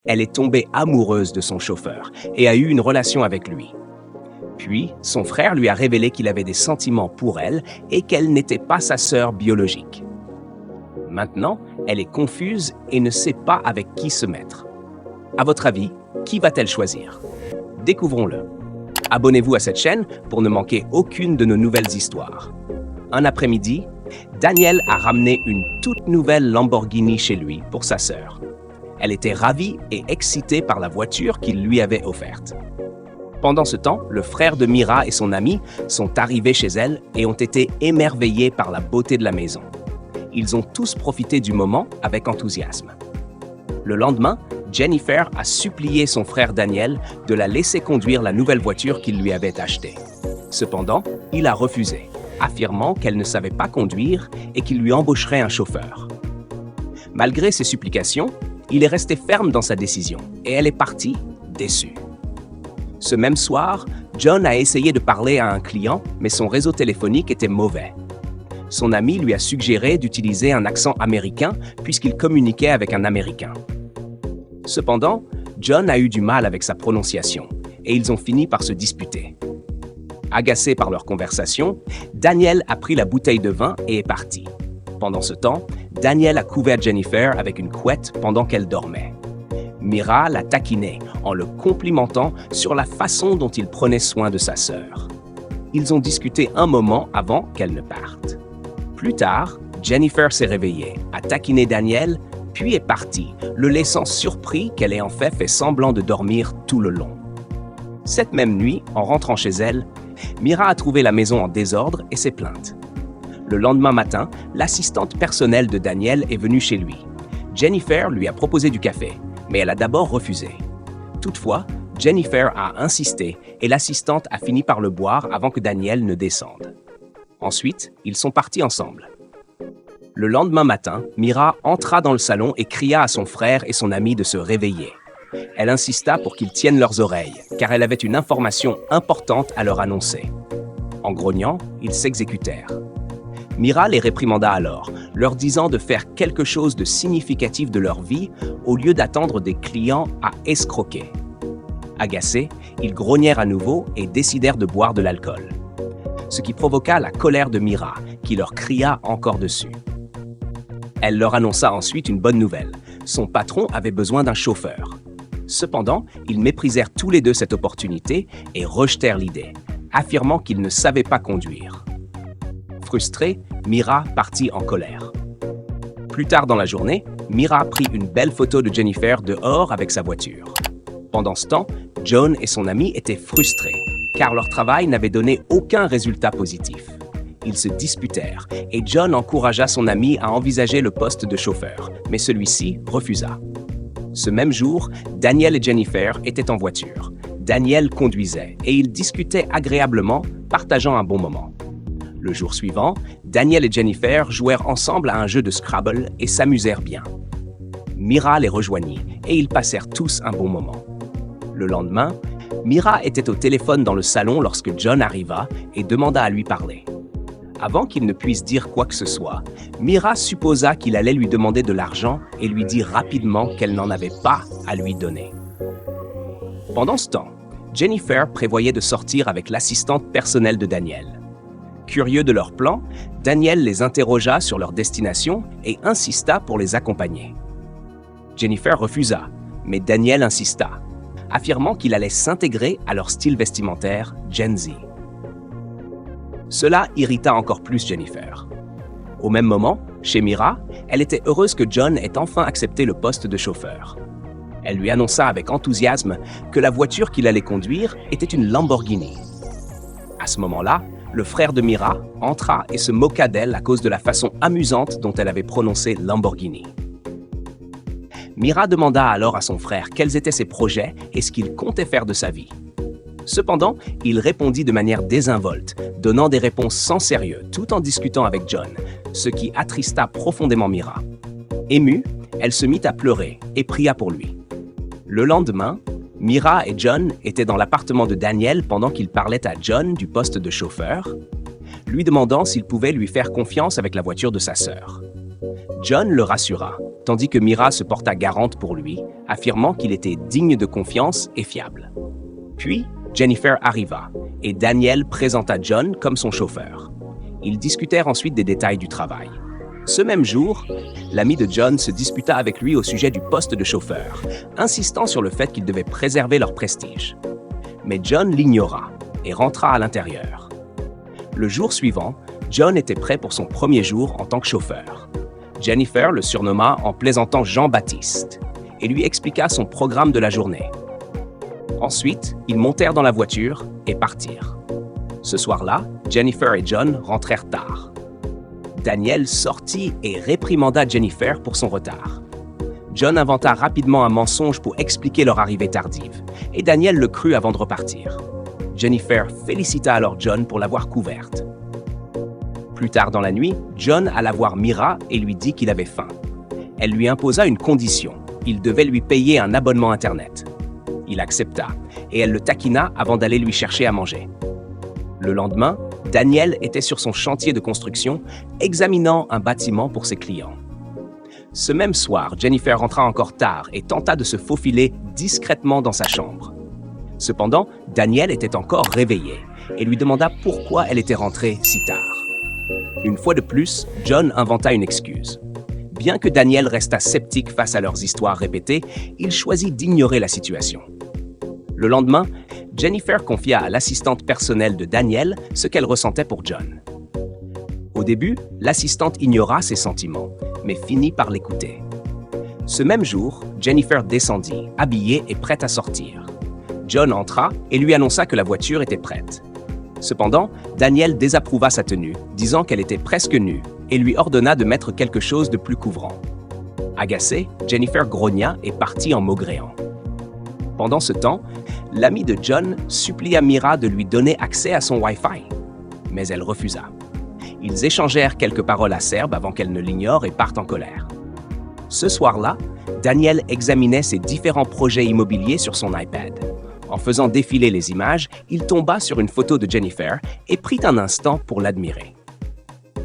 Elle est tombée amoureuse de son chauffeur et a eu une relation avec lui. Puis, son frère lui a révélé qu'il avait des sentiments pour elle et qu'elle n'était pas sa sœur biologique. Maintenant, elle est confuse et ne sait pas avec qui se mettre. À votre avis, qui va-t-elle choisir? Découvrons-le. Abonnez-vous à cette chaîne pour ne manquer aucune de nos nouvelles histoires. Un après-midi, Daniel a ramené une toute nouvelle Lamborghini chez lui pour sa sœur. Elle était ravie et excitée par la voiture qu'il lui avait offerte. Pendant ce temps, le frère de Mira et son ami sont arrivés chez elle et ont été émerveillés par la beauté de la maison. Ils ont tous profité du moment avec enthousiasme. Le lendemain, Jennifer a supplié son frère Daniel de la laisser conduire la nouvelle voiture qu'il lui avait achetée. Cependant, il a refusé, affirmant qu'elle ne savait pas conduire et qu'il lui embaucherait un chauffeur. Malgré ses supplications, il est resté ferme dans sa décision et elle est partie, déçue. Ce même soir, John a essayé de parler à un client, mais son réseau téléphonique était mauvais. Son ami lui a suggéré d'utiliser un accent américain puisqu'il communiquait avec un Américain. Cependant, John a eu du mal avec sa prononciation et ils ont fini par se disputer. Agacé par leur conversation, Daniel a pris la bouteille de vin et est parti. Pendant ce temps, Daniel a couvert Jennifer avec une couette pendant qu'elle dormait. Mira l'a taquiné en le complimentant sur la façon dont il prenait soin de sa sœur. Ils ont discuté un moment avant qu'elle ne parte. Plus tard, Jennifer s'est réveillée, a taquiné Daniel, puis est partie, le laissant surpris qu'elle ait en fait semblant de dormir tout le long. Cette même nuit, en rentrant chez elle, Mira a trouvé la maison en désordre et s'est plainte. Le lendemain matin, l'assistante personnelle de Daniel est venue chez lui. Jennifer lui a proposé du café, mais elle a d'abord refusé. Toutefois, Jennifer a insisté et l'assistante a fini par le boire avant que Daniel ne descende. Ensuite, ils sont partis ensemble. Le lendemain matin, Mira entra dans le salon et cria à son frère et son ami de se réveiller. Elle insista pour qu'ils tiennent leurs oreilles, car elle avait une information importante à leur annoncer. En grognant, ils s'exécutèrent. Mira les réprimanda alors, leur disant de faire quelque chose de significatif de leur vie au lieu d'attendre des clients à escroquer. Agacés, ils grognèrent à nouveau et décidèrent de boire de l'alcool. Ce qui provoqua la colère de Mira, qui leur cria encore dessus. Elle leur annonça ensuite une bonne nouvelle. Son patron avait besoin d'un chauffeur. Cependant, ils méprisèrent tous les deux cette opportunité et rejetèrent l'idée, affirmant qu'ils ne savaient pas conduire. Frustrée, Mira partit en colère. Plus tard dans la journée, Mira prit une belle photo de Jennifer dehors avec sa voiture. Pendant ce temps, John et son ami étaient frustrés, car leur travail n'avait donné aucun résultat positif. Ils se disputèrent et John encouragea son ami à envisager le poste de chauffeur, mais celui-ci refusa. Ce même jour, Daniel et Jennifer étaient en voiture. Daniel conduisait et ils discutaient agréablement, partageant un bon moment. Le jour suivant, Daniel et Jennifer jouèrent ensemble à un jeu de Scrabble et s'amusèrent bien. Mira les rejoignit et ils passèrent tous un bon moment. Le lendemain, Mira était au téléphone dans le salon lorsque John arriva et demanda à lui parler. Avant qu'il ne puisse dire quoi que ce soit, Mira supposa qu'il allait lui demander de l'argent et lui dit rapidement qu'elle n'en avait pas à lui donner. Pendant ce temps, Jennifer prévoyait de sortir avec l'assistante personnelle de Daniel. Curieux de leur plan, Daniel les interrogea sur leur destination et insista pour les accompagner. Jennifer refusa, mais Daniel insista, affirmant qu'il allait s'intégrer à leur style vestimentaire Gen Z. Cela irrita encore plus Jennifer. Au même moment, chez Mira, elle était heureuse que John ait enfin accepté le poste de chauffeur. Elle lui annonça avec enthousiasme que la voiture qu'il allait conduire était une Lamborghini. À ce moment-là, le frère de Mira entra et se moqua d'elle à cause de la façon amusante dont elle avait prononcé Lamborghini. Mira demanda alors à son frère quels étaient ses projets et ce qu'il comptait faire de sa vie. Cependant, il répondit de manière désinvolte, donnant des réponses sans sérieux tout en discutant avec John, ce qui attrista profondément Mira. Émue, elle se mit à pleurer et pria pour lui. Le lendemain, Mira et John étaient dans l'appartement de Daniel pendant qu'il parlait à John du poste de chauffeur, lui demandant s'il pouvait lui faire confiance avec la voiture de sa sœur. John le rassura, tandis que Mira se porta garante pour lui, affirmant qu'il était digne de confiance et fiable. Puis, Jennifer arriva, et Daniel présenta John comme son chauffeur. Ils discutèrent ensuite des détails du travail. Ce même jour, l'ami de John se disputa avec lui au sujet du poste de chauffeur, insistant sur le fait qu'il devait préserver leur prestige. Mais John l'ignora et rentra à l'intérieur. Le jour suivant, John était prêt pour son premier jour en tant que chauffeur. Jennifer le surnomma en plaisantant Jean-Baptiste et lui expliqua son programme de la journée. Ensuite, ils montèrent dans la voiture et partirent. Ce soir-là, Jennifer et John rentrèrent tard. Daniel sortit et réprimanda Jennifer pour son retard. John inventa rapidement un mensonge pour expliquer leur arrivée tardive, et Daniel le crut avant de repartir. Jennifer félicita alors John pour l'avoir couverte. Plus tard dans la nuit, John alla voir Mira et lui dit qu'il avait faim. Elle lui imposa une condition. Il devait lui payer un abonnement Internet. Il accepta, et elle le taquina avant d'aller lui chercher à manger. Le lendemain, Daniel était sur son chantier de construction, examinant un bâtiment pour ses clients. Ce même soir, Jennifer rentra encore tard et tenta de se faufiler discrètement dans sa chambre. Cependant, Daniel était encore réveillé et lui demanda pourquoi elle était rentrée si tard. Une fois de plus, John inventa une excuse. Bien que Daniel restât sceptique face à leurs histoires répétées, il choisit d'ignorer la situation. Le lendemain, Jennifer confia à l'assistante personnelle de Daniel ce qu'elle ressentait pour John. Au début, l'assistante ignora ses sentiments, mais finit par l'écouter. Ce même jour, Jennifer descendit, habillée et prête à sortir. John entra et lui annonça que la voiture était prête. Cependant, Daniel désapprouva sa tenue, disant qu'elle était presque nue, et lui ordonna de mettre quelque chose de plus couvrant. Agacée, Jennifer grogna et partit en maugréant. Pendant ce temps, l'ami de John supplia Mira de lui donner accès à son Wi-Fi, mais elle refusa. Ils échangèrent quelques paroles acerbes avant qu'elle ne l'ignore et parte en colère. Ce soir-là, Daniel examinait ses différents projets immobiliers sur son iPad. En faisant défiler les images, il tomba sur une photo de Jennifer et prit un instant pour l'admirer.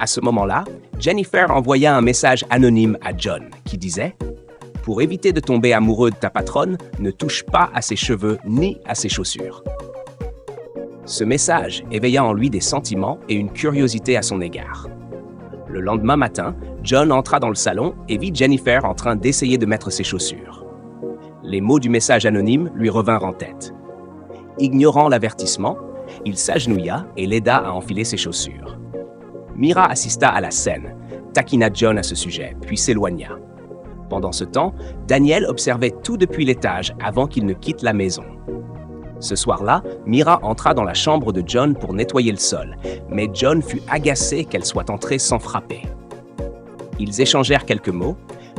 À ce moment-là, Jennifer envoya un message anonyme à John qui disait « Pour éviter de tomber amoureux de ta patronne, ne touche pas à ses cheveux ni à ses chaussures. » Ce message éveilla en lui des sentiments et une curiosité à son égard. Le lendemain matin, John entra dans le salon et vit Jennifer en train d'essayer de mettre ses chaussures. Les mots du message anonyme lui revinrent en tête. Ignorant l'avertissement, il s'agenouilla et l'aida à enfiler ses chaussures. Mira assista à la scène, taquina John à ce sujet, puis s'éloigna. Pendant ce temps, Daniel observait tout depuis l'étage avant qu'il ne quitte la maison. Ce soir-là, Mira entra dans la chambre de John pour nettoyer le sol, mais John fut agacé qu'elle soit entrée sans frapper. Ils échangèrent quelques mots,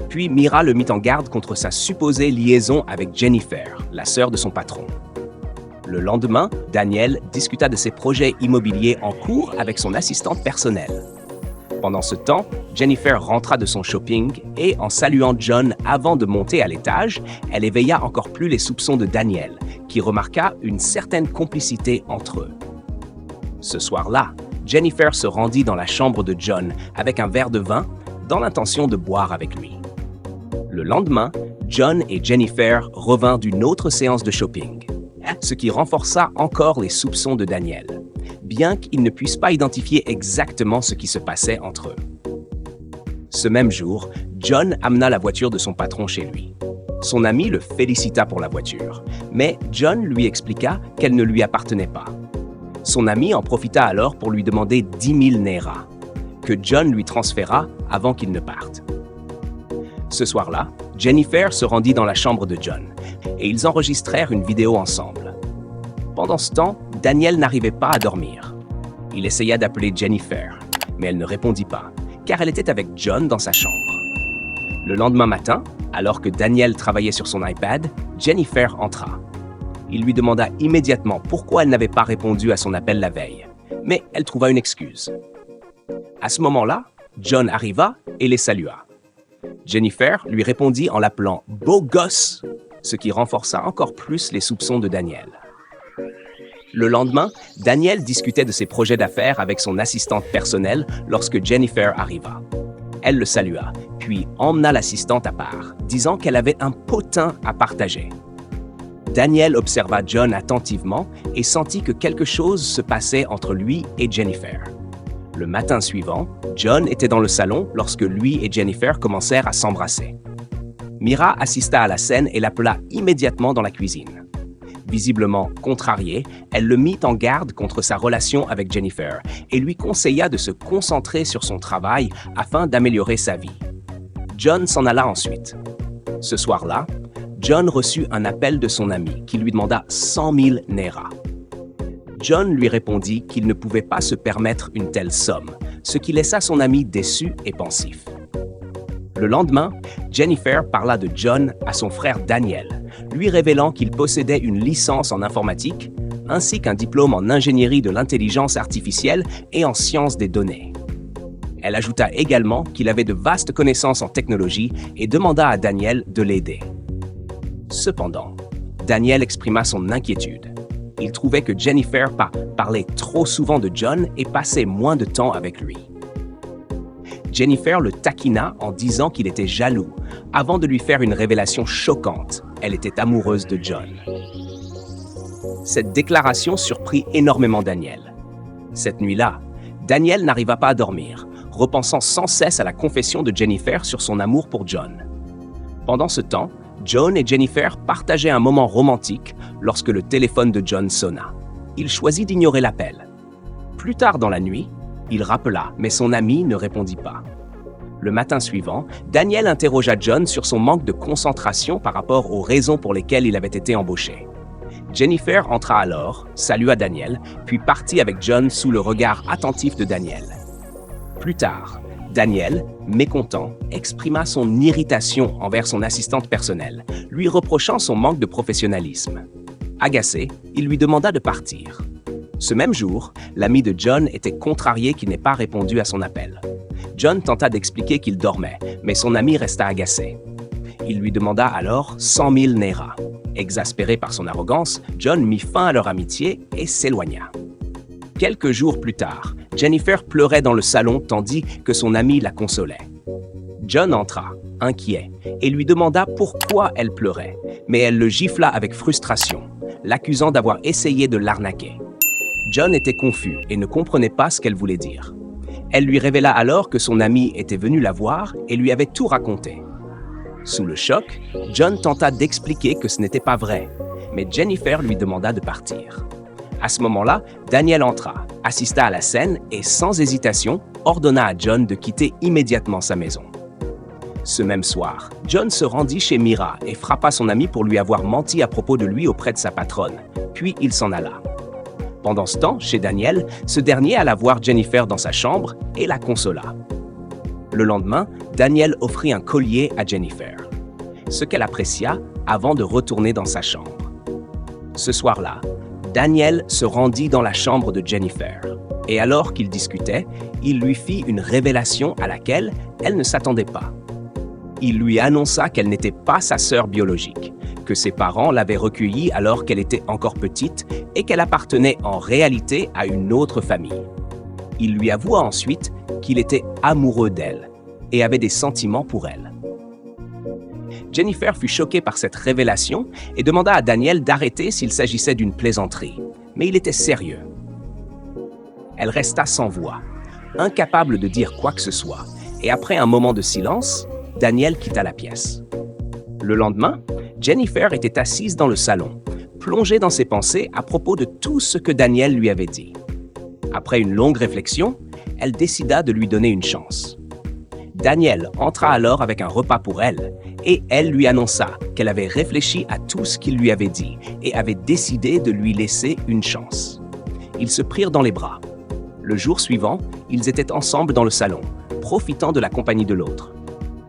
puis Mira le mit en garde contre sa supposée liaison avec Jennifer, la sœur de son patron. Le lendemain, Daniel discuta de ses projets immobiliers en cours avec son assistante personnelle. Pendant ce temps, Jennifer rentra de son shopping et, en saluant John avant de monter à l'étage, elle éveilla encore plus les soupçons de Daniel, qui remarqua une certaine complicité entre eux. Ce soir-là, Jennifer se rendit dans la chambre de John avec un verre de vin, dans l'intention de boire avec lui. Le lendemain, John et Jennifer revinrent d'une autre séance de shopping, ce qui renforça encore les soupçons de Daniel, bien qu'ils ne puissent pas identifier exactement ce qui se passait entre eux. Ce même jour, John amena la voiture de son patron chez lui. Son ami le félicita pour la voiture, mais John lui expliqua qu'elle ne lui appartenait pas. Son ami en profita alors pour lui demander 10 000 Naira, que John lui transféra avant qu'il ne parte. Ce soir-là, Jennifer se rendit dans la chambre de John et ils enregistrèrent une vidéo ensemble. Pendant ce temps, Daniel n'arrivait pas à dormir. Il essaya d'appeler Jennifer, mais elle ne répondit pas, car elle était avec John dans sa chambre. Le lendemain matin, alors que Daniel travaillait sur son iPad, Jennifer entra. Il lui demanda immédiatement pourquoi elle n'avait pas répondu à son appel la veille, mais elle trouva une excuse. À ce moment-là, John arriva et les salua. Jennifer lui répondit en l'appelant « beau gosse », ce qui renforça encore plus les soupçons de Daniel. Le lendemain, Daniel discutait de ses projets d'affaires avec son assistante personnelle lorsque Jennifer arriva. Elle le salua, puis emmena l'assistante à part, disant qu'elle avait un potin à partager. Daniel observa John attentivement et sentit que quelque chose se passait entre lui et Jennifer. Le matin suivant, John était dans le salon lorsque lui et Jennifer commencèrent à s'embrasser. Mira assista à la scène et l'appela immédiatement dans la cuisine. Visiblement contrariée, elle le mit en garde contre sa relation avec Jennifer et lui conseilla de se concentrer sur son travail afin d'améliorer sa vie. John s'en alla ensuite. Ce soir-là, John reçut un appel de son ami qui lui demanda 100 000 Naira. John lui répondit qu'il ne pouvait pas se permettre une telle somme, ce qui laissa son ami déçu et pensif. Le lendemain, Jennifer parla de John à son frère Daniel, lui révélant qu'il possédait une licence en informatique ainsi qu'un diplôme en ingénierie de l'intelligence artificielle et en sciences des données. Elle ajouta également qu'il avait de vastes connaissances en technologie et demanda à Daniel de l'aider. Cependant, Daniel exprima son inquiétude. Il trouvait que Jennifer parlait trop souvent de John et passait moins de temps avec lui. Jennifer le taquina en disant qu'il était jaloux, avant de lui faire une révélation choquante. Elle était amoureuse de John. Cette déclaration surprit énormément Daniel. Cette nuit-là, Daniel n'arriva pas à dormir, repensant sans cesse à la confession de Jennifer sur son amour pour John. Pendant ce temps, John et Jennifer partageaient un moment romantique lorsque le téléphone de John sonna. Il choisit d'ignorer l'appel. Plus tard dans la nuit, il rappela, mais son ami ne répondit pas. Le matin suivant, Daniel interrogea John sur son manque de concentration par rapport aux raisons pour lesquelles il avait été embauché. Jennifer entra alors, salua Daniel, puis partit avec John sous le regard attentif de Daniel. Plus tard, Daniel, mécontent, exprima son irritation envers son assistante personnelle, lui reprochant son manque de professionnalisme. Agacé, il lui demanda de partir. Ce même jour, l'ami de John était contrarié qu'il n'ait pas répondu à son appel. John tenta d'expliquer qu'il dormait, mais son ami resta agacé. Il lui demanda alors 100 000 Naira. Exaspéré par son arrogance, John mit fin à leur amitié et s'éloigna. Quelques jours plus tard, Jennifer pleurait dans le salon tandis que son ami la consolait. John entra, inquiet, et lui demanda pourquoi elle pleurait, mais elle le gifla avec frustration, l'accusant d'avoir essayé de l'arnaquer. John était confus et ne comprenait pas ce qu'elle voulait dire. Elle lui révéla alors que son ami était venu la voir et lui avait tout raconté. Sous le choc, John tenta d'expliquer que ce n'était pas vrai, mais Jennifer lui demanda de partir. À ce moment-là, Daniel entra, assista à la scène et, sans hésitation, ordonna à John de quitter immédiatement sa maison. Ce même soir, John se rendit chez Mira et frappa son ami pour lui avoir menti à propos de lui auprès de sa patronne, puis il s'en alla. Pendant ce temps, chez Daniel, ce dernier alla voir Jennifer dans sa chambre et la consola. Le lendemain, Daniel offrit un collier à Jennifer, ce qu'elle apprécia avant de retourner dans sa chambre. Ce soir-là, Daniel se rendit dans la chambre de Jennifer, et alors qu'ils discutaient, il lui fit une révélation à laquelle elle ne s'attendait pas. Il lui annonça qu'elle n'était pas sa sœur biologique, que ses parents l'avaient recueillie alors qu'elle était encore petite et qu'elle appartenait en réalité à une autre famille. Il lui avoua ensuite qu'il était amoureux d'elle et avait des sentiments pour elle. Jennifer fut choquée par cette révélation et demanda à Daniel d'arrêter s'il s'agissait d'une plaisanterie, mais il était sérieux. Elle resta sans voix, incapable de dire quoi que ce soit, et après un moment de silence, Daniel quitta la pièce. Le lendemain, Jennifer était assise dans le salon, plongée dans ses pensées à propos de tout ce que Daniel lui avait dit. Après une longue réflexion, elle décida de lui donner une chance. Daniel entra alors avec un repas pour elle, et elle lui annonça qu'elle avait réfléchi à tout ce qu'il lui avait dit et avait décidé de lui laisser une chance. Ils se prirent dans les bras. Le jour suivant, ils étaient ensemble dans le salon, profitant de la compagnie de l'autre.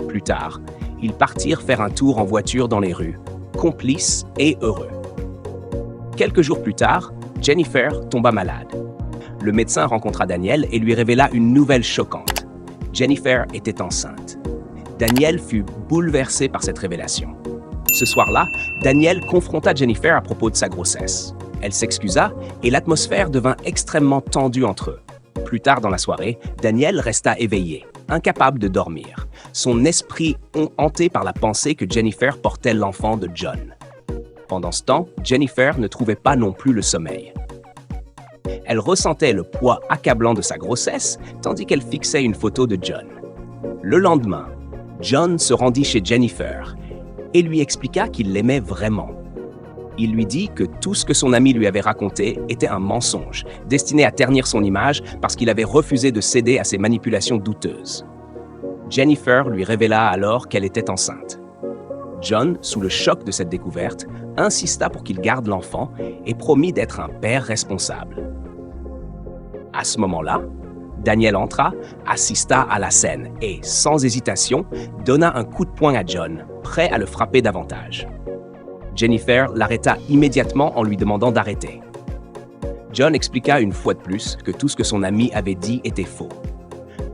Plus tard, ils partirent faire un tour en voiture dans les rues, complices et heureux. Quelques jours plus tard, Jennifer tomba malade. Le médecin rencontra Daniel et lui révéla une nouvelle choquante. Jennifer était enceinte. Daniel fut bouleversé par cette révélation. Ce soir-là, Daniel confronta Jennifer à propos de sa grossesse. Elle s'excusa et l'atmosphère devint extrêmement tendue entre eux. Plus tard dans la soirée, Daniel resta éveillé. incapable de dormir, son esprit hanté par la pensée que Jennifer portait l'enfant de John. Pendant ce temps, Jennifer ne trouvait pas non plus le sommeil. Elle ressentait le poids accablant de sa grossesse, tandis qu'elle fixait une photo de John. Le lendemain, John se rendit chez Jennifer et lui expliqua qu'il l'aimait vraiment. Il lui dit que tout ce que son ami lui avait raconté était un mensonge, destiné à ternir son image parce qu'il avait refusé de céder à ses manipulations douteuses. Jennifer lui révéla alors qu'elle était enceinte. John, sous le choc de cette découverte, insista pour qu'il garde l'enfant et promit d'être un père responsable. À ce moment-là, Daniel entra, assista à la scène et, sans hésitation, donna un coup de poing à John, prêt à le frapper davantage. Jennifer l'arrêta immédiatement en lui demandant d'arrêter. John expliqua une fois de plus que tout ce que son ami avait dit était faux.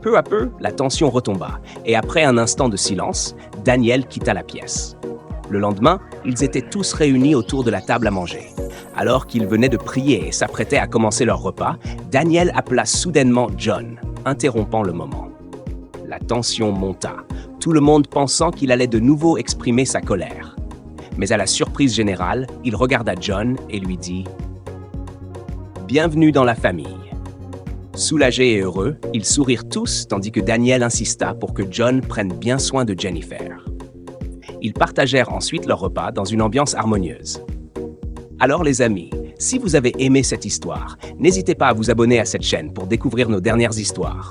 Peu à peu, la tension retomba et après un instant de silence, Daniel quitta la pièce. Le lendemain, ils étaient tous réunis autour de la table à manger. Alors qu'ils venaient de prier et s'apprêtaient à commencer leur repas, Daniel appela soudainement John, interrompant le moment. La tension monta, tout le monde pensant qu'il allait de nouveau exprimer sa colère. Mais à la surprise générale, il regarda John et lui dit « Bienvenue dans la famille ». Soulagés et heureux, ils sourirent tous tandis que Daniel insista pour que John prenne bien soin de Jennifer. Ils partagèrent ensuite leur repas dans une ambiance harmonieuse. Alors les amis, si vous avez aimé cette histoire, n'hésitez pas à vous abonner à cette chaîne pour découvrir nos dernières histoires.